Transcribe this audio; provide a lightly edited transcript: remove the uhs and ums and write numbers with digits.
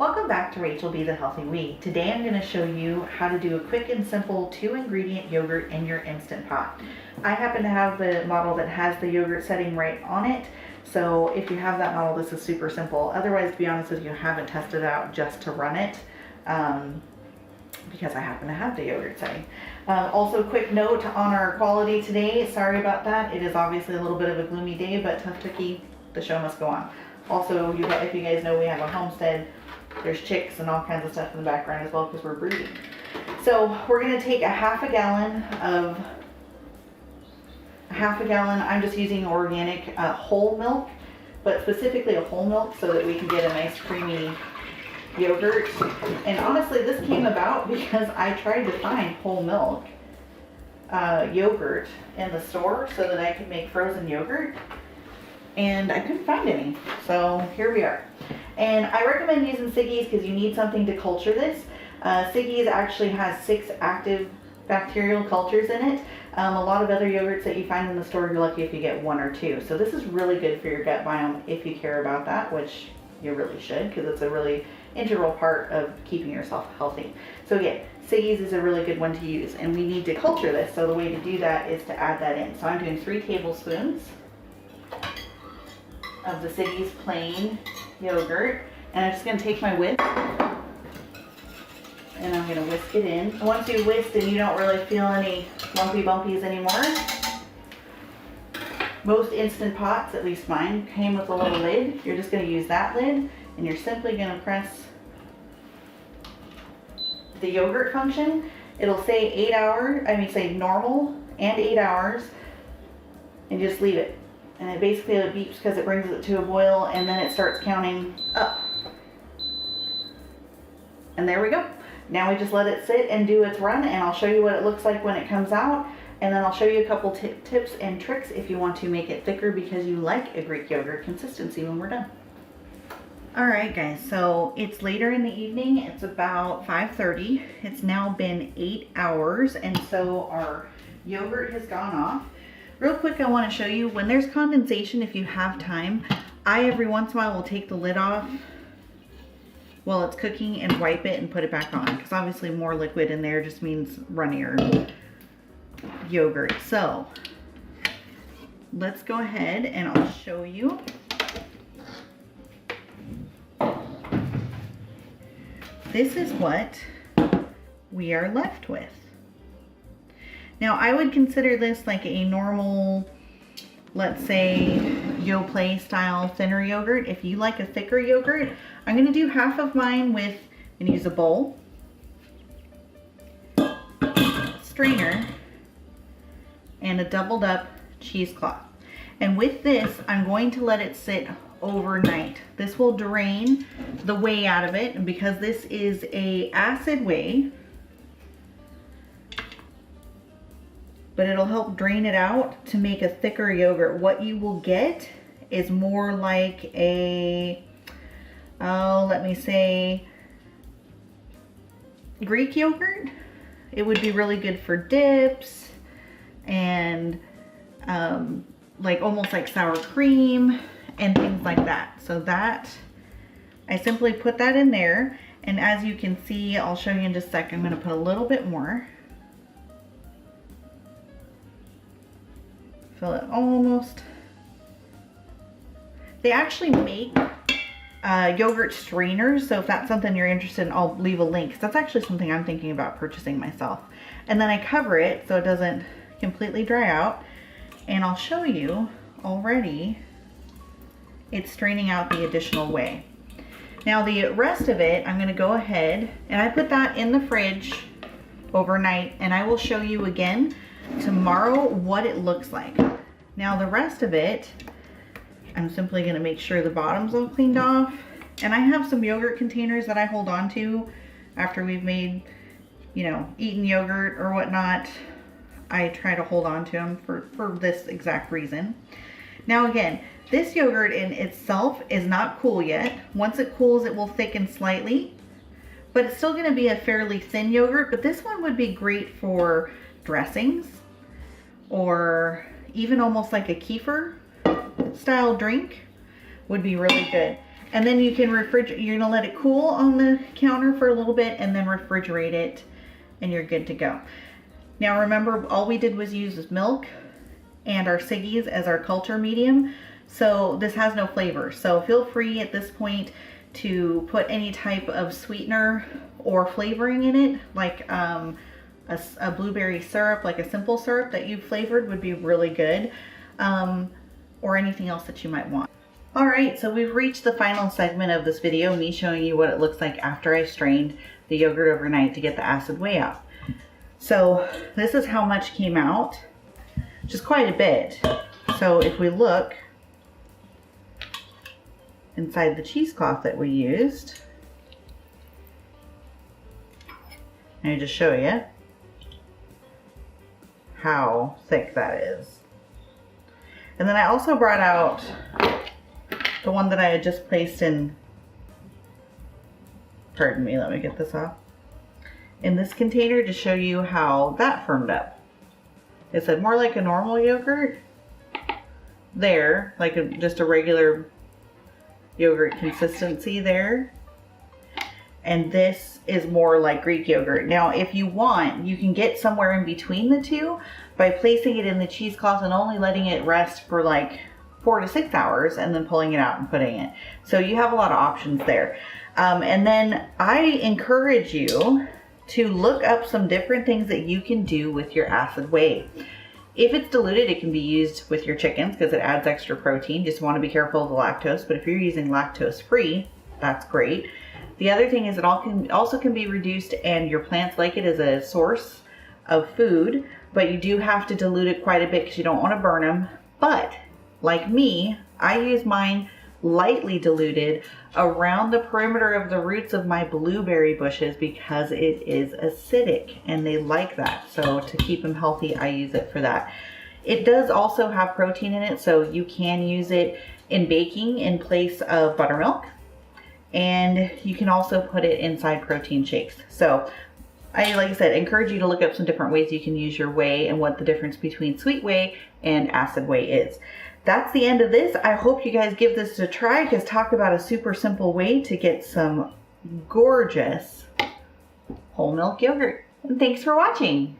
Welcome back to Rachel Be the Healthy We. Today I'm going to show you how to do a quick and simple 2-ingredient yogurt in your Instant Pot. I happen to have the model that has the yogurt setting right on it, so if you have that model, this is super simple. Otherwise, to be honest with you, I haven't tested it out just to run it because I happen to have the yogurt setting. Also, quick note on our quality today. Sorry about that. It is obviously a little bit of a gloomy day, but tough cookie, the show must go on. Also, if you guys know, we have a homestead. There's chicks and all kinds of stuff in the background as well because we're breeding. So we're going to take a half a gallon, I'm just using organic whole milk, but specifically a whole milk so that we can get a nice creamy yogurt. And honestly, this came about because I tried to find whole milk yogurt in the store so that I could make frozen yogurt, and I couldn't find any. So here we are. And I recommend using Siggi's because you need something to culture this. Siggi's actually has 6 active bacterial cultures in it. A lot of other yogurts that you find in the store, you're lucky if you get 1 or 2. So this is really good for your gut biome if you care about that, which you really should, because it's a really integral part of keeping yourself healthy. So again, Siggi's is a really good one to use, and we need to culture this. So the way to do that is to add that in. So I'm doing 3 tablespoons of the Siggi's plain yogurt, and I'm just going to take my whisk and I'm going to whisk it in. And once you whisk and you don't really feel any lumpy bumpies anymore, most Instant Pots, at least mine, came with a little lid. You're just going to use that lid, and you're simply going to press the yogurt function. It'll say 8 hours, say normal and 8 hours, and just leave it. And it basically beeps because it brings it to a boil, and then it starts counting up. And there we go. Now we just let it sit and do its run, and I'll show you what it looks like when it comes out. And then I'll show you a couple tips and tricks if you want to make it thicker because you like a Greek yogurt consistency when we're done. Alright guys, so it's later in the evening. It's about 5:30. It's now been 8 hours, and so our yogurt has gone off. Real quick, I want to show you when there's condensation, if you have time, I every once in a while will take the lid off while it's cooking and wipe it and put it back on, because obviously more liquid in there just means runnier yogurt. So let's go ahead and I'll show you. This is what we are left with. Now I would consider this like a normal, let's say Yoplait style thinner yogurt. If you like a thicker yogurt, I'm going to do half of mine with, I'm going to use a bowl, strainer, and a doubled up cheesecloth. And with this, I'm going to let it sit overnight. This will drain the whey out of it, and because this is a acid whey, but it'll help drain it out to make a thicker yogurt. What you will get is more like a, let me say, Greek yogurt. It would be really good for dips and like almost like sour cream and things like that. So that, I simply put that in there, and as you can see, I'll show you in just a second, I'm going to put a little bit more. Fill it almost. They actually make yogurt strainers, so if that's something you're interested in, I'll leave a link. That's actually something I'm thinking about purchasing myself. And then I cover it so it doesn't completely dry out, and I'll show you already it's straining out the additional whey. Now the rest of it, I'm going to go ahead and I put that in the fridge overnight, and I will show you again tomorrow what it looks like. Now the rest of it, I'm simply going to make sure the bottom's all cleaned off, and I have some yogurt containers that I hold on to after we've made, eaten yogurt or whatnot. I try to hold on to them for this exact reason. Now again, this yogurt in itself is not cool yet. Once it cools, it will thicken slightly, but it's still going to be a fairly thin yogurt. But this one would be great for dressings, or even almost like a kefir style drink would be really good. And then you can refrigerate, you're gonna let it cool on the counter for a little bit and then refrigerate it and you're good to go. Now remember, all we did was use milk and our Siggi's as our culture medium. So this has no flavor. So feel free at this point to put any type of sweetener or flavoring in it, like a blueberry syrup, like a simple syrup that you flavored would be really good, or anything else that you might want. All right, so we've reached the final segment of this video, me showing you what it looks like after I strained the yogurt overnight to get the acid whey out. So this is how much came out, which is quite a bit. So if we look inside the cheesecloth that we used, let me just show you how thick that is. And then I also brought out the one that I had just placed in, pardon me, let me get this off, in this container to show you how that firmed up. It said more like a normal yogurt there, like just a regular yogurt consistency there. And this is more like Greek yogurt. Now, if you want, you can get somewhere in between the two by placing it in the cheesecloth and only letting it rest for like 4 to 6 hours and then pulling it out and putting it. So you have a lot of options there. And then I encourage you to look up some different things that you can do with your acid whey. If it's diluted, it can be used with your chickens because it adds extra protein. Just want to be careful of the lactose, but if you're using lactose free, that's great. The other thing is it also can be reduced, and your plants like it as a source of food, but you do have to dilute it quite a bit because you don't want to burn them. But like me, I use mine lightly diluted around the perimeter of the roots of my blueberry bushes because it is acidic and they like that. So to keep them healthy, I use it for that. It does also have protein in it, so you can use it in baking in place of buttermilk. And you can also put it inside protein shakes. So like I said, encourage you to look up some different ways you can use your whey and what the difference between sweet whey and acid whey is. That's the end of this. I hope you guys give this a try, because talk about a super simple way to get some gorgeous whole milk yogurt. And thanks for watching.